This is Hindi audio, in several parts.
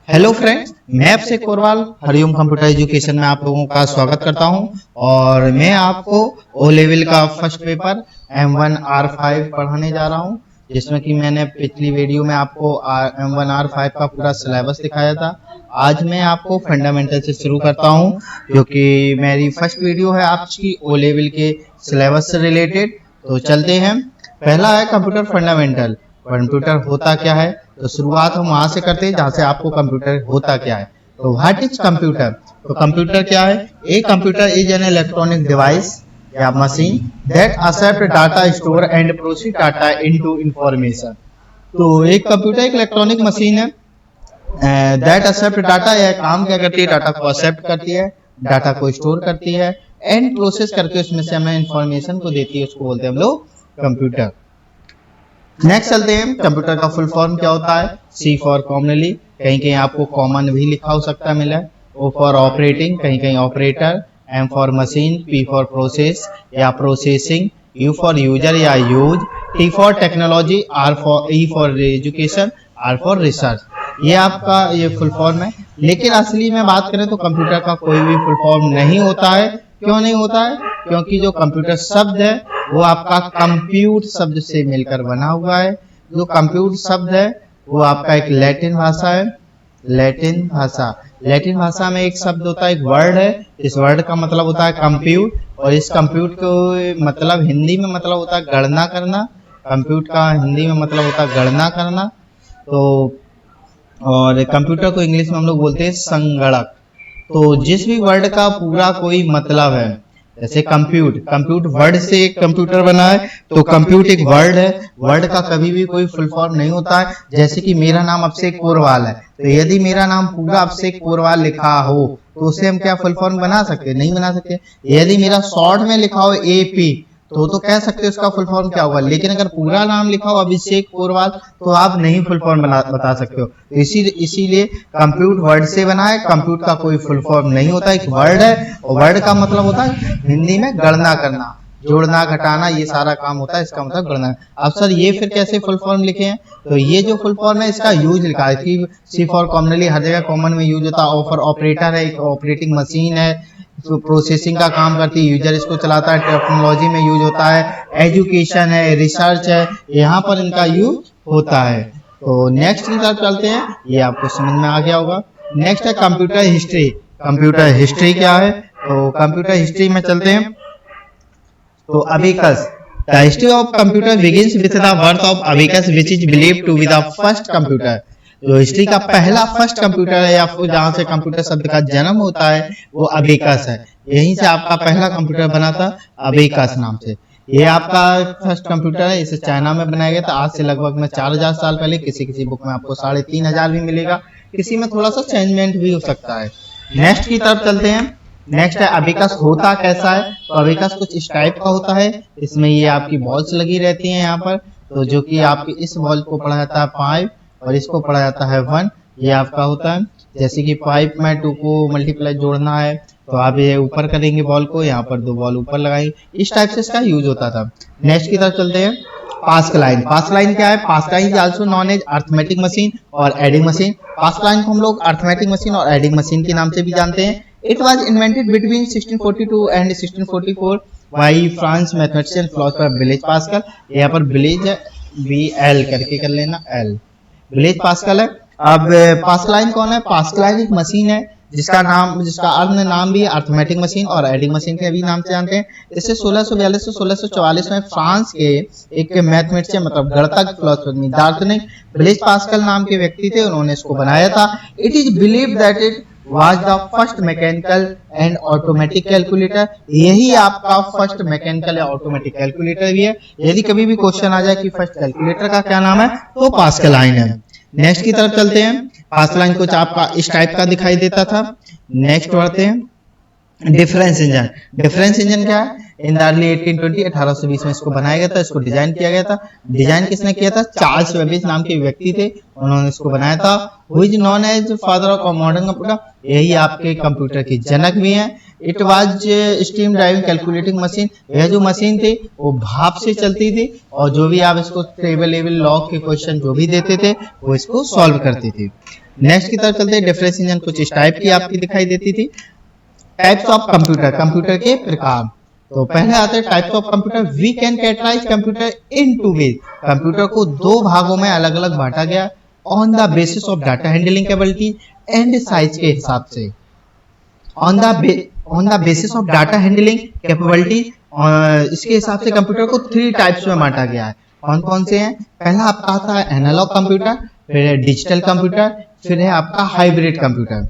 हेलो फ्रेंड्स, मैं अभिषेक कोरवाल हरिओम कंप्यूटर एजुकेशन में आप लोगों का स्वागत करता हूं और मैं आपको ओ लेवल का फर्स्ट पेपर M1R5 पढ़ाने जा रहा हूं, जिसमें कि मैंने पिछली वीडियो में आपको M1R5 का पूरा सिलेबस दिखाया था। आज मैं आपको फंडामेंटल से शुरू करता हूं, क्योंकि मेरी फर्स्ट वीडियो है आपकी ओ लेवल के सिलेबस से रिलेटेड। तो चलते हैं। पहला है कंप्यूटर फंडामेंटल। कंप्यूटर होता क्या है, तो शुरुआत हम वहां से करते हैं जहां से आपको कंप्यूटर होता क्या है। तो व्हाट इज कंप्यूटर? तो कंप्यूटर क्या है? A computer is an electronic device या machine that accept data, store and process data into information. तो एक कंप्यूटर एक इलेक्ट्रॉनिक मशीन है दैट एक्सेप्ट डाटा। यह काम क्या करती है? डाटा को एक्सेप्ट करती है, डाटा को स्टोर करती है एंड प्रोसेस करके उसमें से हमें इंफॉर्मेशन को देती है। उसको बोलते हैं हम लोग कंप्यूटर। नेक्स्ट चलते हैं, कंप्यूटर का फुल फॉर्म क्या होता है? सी फॉर कॉमनली, कहीं कहीं आपको कॉमन भी लिखा हो सकता है मिला। ओ फॉर ऑपरेटिंग, कहीं कहीं operator. M for machine, P for process या प्रोसेसिंग, यू फॉर यूजर या use, T for technology, R for E for education, R for research. ये आपका ये फुल फॉर्म है। लेकिन असली में बात करें तो कंप्यूटर का कोई भी फुल फॉर्म नहीं होता है। क्यों नहीं होता है? क्योंकि जो कंप्यूटर शब्द है वो आपका कंप्यूट शब्द से मिलकर बना हुआ है। जो कंप्यूट शब्द है वो आपका एक लैटिन भाषा है। लैटिन भाषा में एक शब्द होता है, एक वर्ड है। इस वर्ड का मतलब होता है कंप्यूट, और इस कंप्यूट को मतलब हिंदी में मतलब होता है गणना करना। कंप्यूट का हिंदी में मतलब होता है गणना करना। तो और कंप्यूटर को इंग्लिश में हम लोग बोलते हैं संगणक। तो जिस भी वर्ड का पूरा कोई मतलब है, जैसे कंप्यूट वर्ड से एक कंप्यूटर बना है, तो कंप्यूट एक वर्ड है। वर्ड का कभी भी कोई फुल फॉर्म नहीं होता है। जैसे कि मेरा नाम अभिषेक कोरवाल है, तो यदि मेरा नाम पूरा अभिषेक कोरवाल लिखा हो तो उसे हम क्या फुल फॉर्म बना सकते? नहीं बना सकते। यदि मेरा शॉर्ट में लिखा हो AP, तो कह सकते हो उसका फुल फॉर्म क्या होगा। लेकिन अगर पूरा नाम लिखा हो अभिषेक कोरवाल, तो आप नहीं फुल फॉर्म बता सकते हो। तो इसीलिए कंप्यूट वर्ड से बना है। कंप्यूट का कोई फुल फॉर्म नहीं होता, एक वर्ड है। और वर्ड का मतलब होता है हिंदी में गणना करना, जोड़ना घटाना, ये सारा काम होता है। इसका मतलब गणना। अब सर ये फिर कैसे फुल फॉर्म लिखे हैं? तो ये जो फुल फॉर्म है इसका यूज लिखा है कि सी फॉर कॉमनली, हर जगह कॉमन में यूज होता है। ओ फॉर ऑपरेटर है, एक ऑपरेटिंग मशीन है, तो प्रोसेसिंग का काम करती है, यूजर इसको चलाता है, टेक्नोलॉजी में यूज होता है, एजुकेशन है, रिसर्च है, यहाँ पर इनका यूज होता है। तो नेक्स्ट की तरफ चलते हैं, ये आपको समझ में आ गया होगा। नेक्स्ट है कंप्यूटर हिस्ट्री। कंप्यूटर हिस्ट्री क्या है? तो कंप्यूटर हिस्ट्री में चलते हैं। तो abacus, the history of computer begins with the birth of abacus which is believed to be the first computer. जो हिस्ट्री का पहला फर्स्ट कंप्यूटर है, या फिर जहां से कंप्यूटर शब्द का जन्म होता है, वो अबेकस है। यहीं से आपका पहला कंप्यूटर बना था, अबेकस नाम से। ये आपका फर्स्ट कंप्यूटर है, इसे चाइना में बनाया गया था आज से लगभग में 4000 साल पहले। किसी किसी बुक में आपको 3500 भी मिलेगा, किसी में थोड़ा सा चेंजमेंट भी हो सकता है। नेक्स्ट की तरफ चलते हैं। नेक्स्ट है अबेकस होता कैसा है? तो अबेकस कुछ इस टाइप का होता है। इसमें ये आपकी बॉल्स लगी रहती हैं यहाँ पर, तो जो कि आपकी इस बॉल को पढ़ा जाता है 5 और इसको पढ़ा जाता है 1। ये आपका होता है। जैसे कि 5 में 2 को मल्टीप्लाई जोड़ना है, तो आप ये ऊपर करेंगे बॉल को, यहाँ पर 2 बॉल ऊपर लगाएंगे। इस टाइप से इसका यूज होता था। नेक्स्ट की तरफ चलते हैं। Pascal line. पास्कल लाइन क्या है? Pascaline is also known as arithmetic machine और एडिंग मशीन। पास्कल लाइन को हम लोग अर्थमेटिक मशीन और एडिंग मशीन के नाम से भी जानते हैं। It was invented between 1642 and 1644 by France mathematician philosopher Blaise Pascal. यहाँ पर ब्लेज BL करके कर लेना, L ब्लेज पास्कल है। अब पास्कल लाइन कौन है? पास्कल लाइन एक मशीन है जिसका अन्य नाम भी अर्थमेटिक मशीन और एडिंग मशीन के भी नाम से जानते हैं। इसे 1642 से 1644 में फ्रांस के एक मैथमेटिशियन मतलब गणितज्ञ फिलोसोफर दार्शनिक ब्लेज पास्कल नाम के व्यक्ति थे, उन्होंने इसको बनाया था। It is believed that it was the first mechanical and automatic calculator। यही आपका फर्स्ट मैकेनिकल या ऑटोमेटिक कैलकुलेटर भी है। यदि कभी भी क्वेश्चन आ जाए कि फर्स्ट कैलकुलेटर का क्या नाम है, तो पास्कल लाइन है। नेक्स्ट की तरफ चलते हैं। पास्कल लाइन कुछ आपका इस टाइप का दिखाई देता था। नेक्स्ट बढ़ते हैं। Difference engine. डिफरेंस इंजन क्या है? इन द अर्ली 1820 1820 में इसको बनाया गया था, इसको डिजाइन किया गया था। डिजाइन किसने किया था? चार्ल्स बेबेज नाम के व्यक्ति थे, उन्होंने इसको बनाया था। Who is known as father of modern computer. यही आपके कंप्यूटर के जनक भी हैं। It was steam driving calculating machine. यह जो मशीन थी वो भाप से चलती थी, और जो भी आप इसको टेबल लेवल लॉग के क्वेश्चन जो भी देते थे वो इसको सॉल्व करती थी। नेक्स्ट की तरफ चलते हैं। डिफरेंशिएशन कुछ इस टाइप की आपकी दिखाई देती थी। टाइप्स ऑफ कंप्यूटर, कंप्यूटर के प्रकार। तो पहले आते हैं types of computer. We can categorize computer in two ways. Computer को दो भागों में अलग अलग बांटा गया on the basis of data handling capability and size के हिसाब से। On the basis of data handling capability, इसके हिसाब से कंप्यूटर को 3 टाइप्स में बांटा गया है। कौन कौन से हैं? पहला आपका आता है एनालॉग कंप्यूटर, फिर है डिजिटल कंप्यूटर, फिर है आपका हाइब्रिड कंप्यूटर।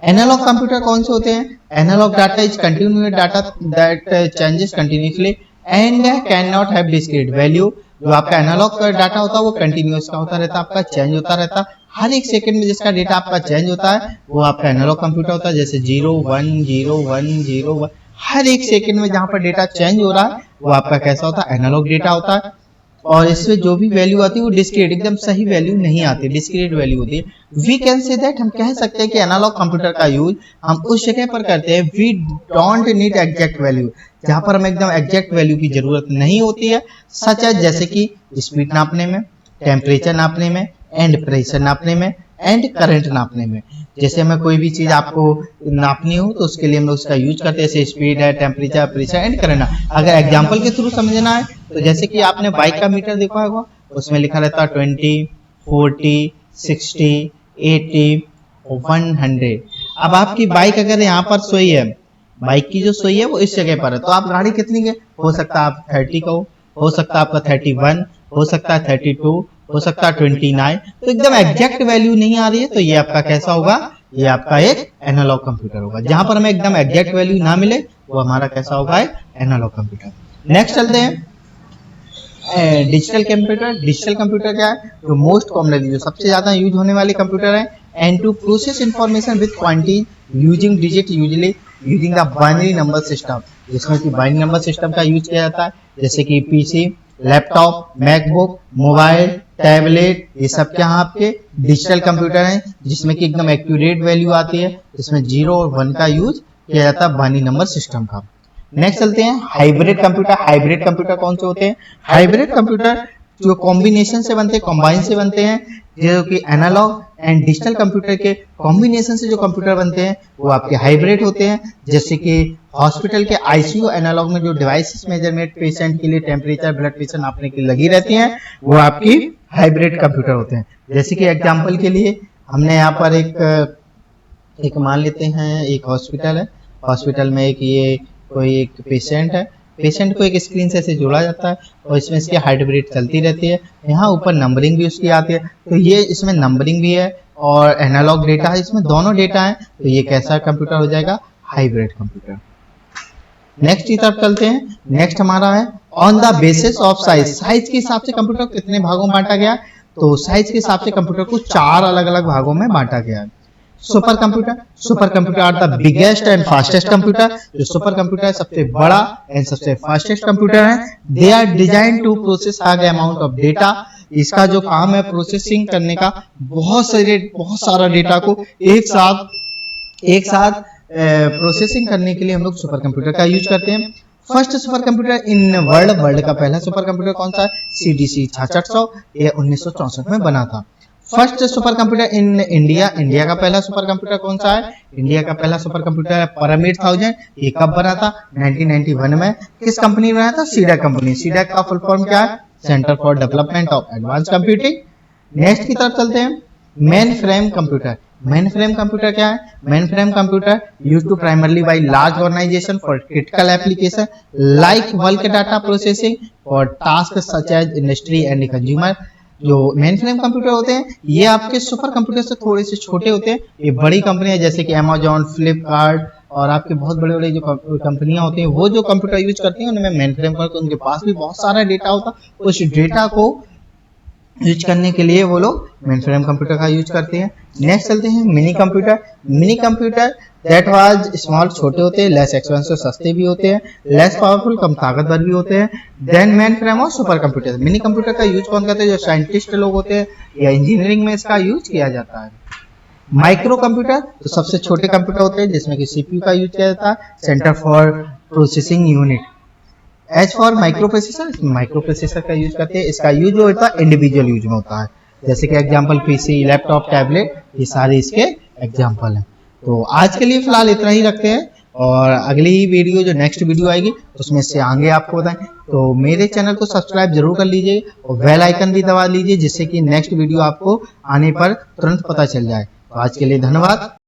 एनालॉग कंप्यूटर कौन से होते हैं? Analog data is continuous data that changes continuously and can not have discrete value. जो आपका एनालॉग डाटा होता है वो कंटिन्यूअस का होता रहता है, आपका चेंज होता रहता है। हर एक सेकंड में जिसका डेटा आपका चेंज होता है वो आपका एनालॉग कंप्यूटर होता है। जैसे 0 1 0 1 0 1, हर एक सेकंड में जहां पर डेटा चेंज हो रहा है वो आपका कैसा होता है? एनालॉग डेटा होता है। और इसमें जो भी वैल्यू आती है वो डिस्क्रीट, एकदम सही वैल्यू नहीं आती, डिस्क्रीट वैल्यू होती है। वी कैन से दैट, हम कह सकते हैं कि एनालॉग कंप्यूटर का यूज हम उस जगह पर करते हैं we don't need exact value, जहां पर हमें एकदम एग्जैक्ट वैल्यू की जरूरत नहीं होती है। सच है जैसे कि स्पीड नापने में, टेम्परेचर नापने में, एंड प्रेशर नापने में, एंड करंट नापने में। जैसे हमें कोई भी चीज आपको नापनी हो तो उसके लिए हम लोग उसका यूज करते हैं, जैसे स्पीड है, टेम्परेचर, प्रेशर एंड करंट। अगर एग्जांपल के थ्रू समझना है तो जैसे कि आपने बाइक का मीटर देखा होगा, उसमें लिखा रहता है 20 40 60 80 100। अब आपकी बाइक अगर यहाँ पर सोई है, बाइक की जो सोई है वो इस जगह पर है, तो आप गाड़ी कितनी के हो सकता है? आप 30 का हो सकता है आपका 31, हो सकता है 32, हो सकता है 29। तो एकदम एग्जैक्ट वैल्यू नहीं आ रही है तो ये आपका कैसा होगा? ये आपका एक एनालॉग कंप्यूटर होगा। जहां पर हमें एकदम एग्जैक्ट वैल्यू ना मिले वो हमारा कैसा होगा? एक एनालॉग कंप्यूटर। नेक्स्ट चलते हैं डिजिटल कंप्यूटर। डिजिटल कंप्यूटर क्या है? जो मोस्ट कॉमनली, जो सबसे ज्यादा यूज होने वाली कंप्यूटर है। And to process information with quantity using digit usually using the binary number system, जिसमें कि बाइनरी नंबर सिस्टम का यूज किया जाता है। जैसे कि PC, laptop, MacBook, mobile, tablet, ये सब क्या है? आपके डिजिटल कंप्यूटर हैं, जिसमें कि एकदम एक्यूरेट वैल्यू आती है, जिसमें 0 और 1 का यूज किया जाता है बाइनरी नंबर सिस्टम का। नेक्स्ट चलते हैं हाइब्रिड कंप्यूटर। हाइब्रिड कंप्यूटर कौन से होते हैं? हाइब्रिड कंप्यूटर जो कॉम्बिनेशन से बनते हैं, कंबाइन से बनते हैं, जो कि एनालॉग एंड डिजिटल कंप्यूटर के कॉम्बिनेशन से जो कंप्यूटर बनते हैं वो आपके हाइब्रिड होते हैं। जैसे कि हॉस्पिटल के आईसीयू एनालॉग में जो डिवाइसेस मेजरमेंट पेशेंट के लिए टेम्परेचर, ब्लड प्रेशर नापने के लिए लगी रहती हैं, वो आपकी हाइब्रिड कंप्यूटर होते हैं। जैसे कि एग्जांपल के लिए हमने यहाँ पर एक मान लेते हैं, एक हॉस्पिटल है, हॉस्पिटल में ये कोई एक पेशेंट है, पेशेंट को एक स्क्रीन से ऐसे जोड़ा जाता है और इसमें इसकी हार्ट बीट चलती रहती है। यहाँ ऊपर नंबरिंग भी उसकी आती है, तो ये इसमें नंबरिंग भी है और एनालॉग डेटा है, इसमें दोनों डेटा है। तो ये कैसा कंप्यूटर हो जाएगा? Hybrid computer. नेक्स्ट की तरफ चलते हैं। नेक्स्ट हमारा है on the basis of size. Size के हिसाब से कंप्यूटर कितने भागों में बांटा गया? तो साइज के हिसाब से कंप्यूटर को 4 अलग अलग भागों में बांटा गया है। Super computer, super computer are the biggest and fastest computer. जो सुपर कंप्यूटर है सबसे बड़ा एंड सबसे फास्टेस्ट कंप्यूटर है। They are design to process high amount of data. इसका जो काम है प्रोसेसिंग करने का, बहुत सारा डेटा को एक साथ प्रोसेसिंग करने के लिए हम लोग सुपर कंप्यूटर का यूज करते हैं। First super computer in world का पहला सुपर कंप्यूटर कौन सा है? CDC 6600, ये 1964 में बना था। First super computer in India का पहला सुपर कंप्यूटर कौन सा है? इंडिया का पहला सुपर कंप्यूटर है पिरामिड 1000। ये कब बना था? 1991 में। किस कंपनी में बना था? सीडैक कंपनी। सीडैक का फुल फॉर्म क्या है? Centre for development of advance computing. Next की तरफ चलते हैं। Mainframe computer. Mainframe computer क्या है? Mainframe computer used to primarily by large organization for critical application like bulk data processing for task such as industry and consumer. जो मेन फ्रेम कंप्यूटर होते हैं ये आपके सुपर कंप्यूटर से थोड़े से छोटे होते हैं। ये बड़ी कंपनियां जैसे कि अमेजॉन, फ्लिपकार्ट और आपके बहुत बड़े बड़े जो कंपनियां होती हैं वो जो कंप्यूटर यूज करती हैं उनमें मेन फ्रेम पर उनके पास भी बहुत सारा डेटा होता है। उस डेटा को यूज करने के लिए वो लोग मेन फ्रेम कंप्यूटर का यूज करते हैं। नेक्स्ट चलते हैं mini computer. Mini computer that was small, छोटे होते हैं, लेस एक्सपेंसिव, सस्ते भी होते हैं, लेस पावरफुल, कम ताकतवर भी होते हैं देन मेन फ्रेम और सुपर कंप्यूटर। मिनी कंप्यूटर का यूज कौन करते हैं? जो साइंटिस्ट लोग होते हैं या इंजीनियरिंग में इसका यूज किया जाता है। माइक्रो कंप्यूटर तो सबसे छोटे कंप्यूटर होते हैं जिसमें कि CPU का यूज किया जाता है, centre for processing unit. As for microprocessor, microprocessor का यूज करते हैं। इसका यूज जो होता है इंडिविजुअल यूज में होता है, जैसे कि एग्जाम्पल पीसी, लैपटॉप, टैबलेट, ये सारे इसके एग्जाम्पल हैं। तो आज के लिए फिलहाल इतना ही रखते हैं, और अगली वीडियो जो नेक्स्ट वीडियो आएगी उसमें से आगे आपको बताएं। तो मेरे चैनल को सब्सक्राइब जरूर कर लीजिए और बेल आइकन भी दबा लीजिए, जिससे कि नेक्स्ट वीडियो आपको आने पर तुरंत पता चल जाए। तो आज के लिए धन्यवाद।